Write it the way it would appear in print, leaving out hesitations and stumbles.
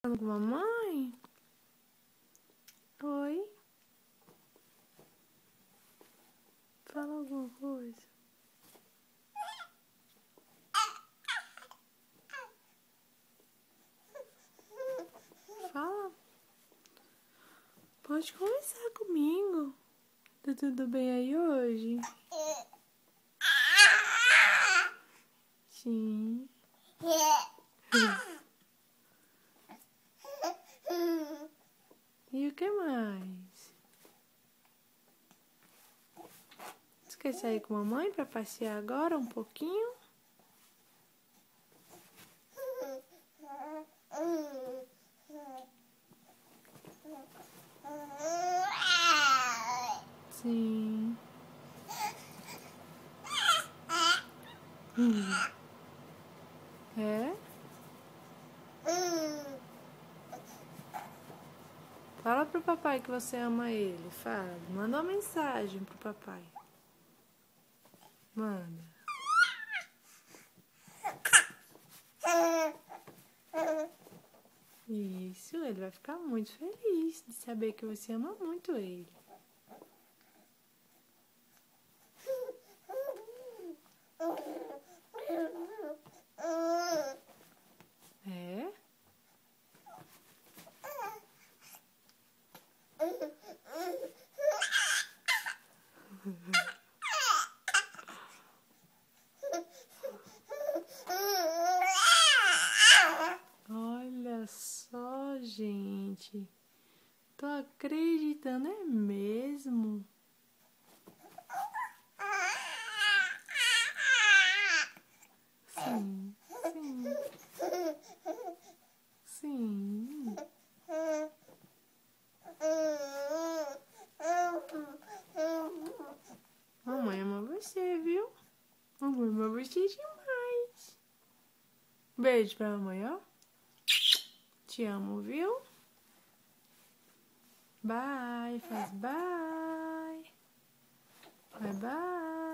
Com mamãe? Oi? Fala alguma coisa. Fala. Pode conversar comigo. Tá tudo bem aí hoje? Sim. E o que mais? Você quer sair com a mamãe pra passear agora um pouquinho? Sim. É? Fala pro papai que você ama ele. Fala. Manda uma mensagem pro papai. Manda. Isso, ele vai ficar muito feliz de saber que você ama muito ele. É? Olha só, gente. Tô acreditando, é mesmo? Sim, sim. Sim. Mamãe ama você, viu? Mamãe ama você demais. Beijo pra mamãe, ó. Te amo, viu? Bye. Faz bye. Bye, bye.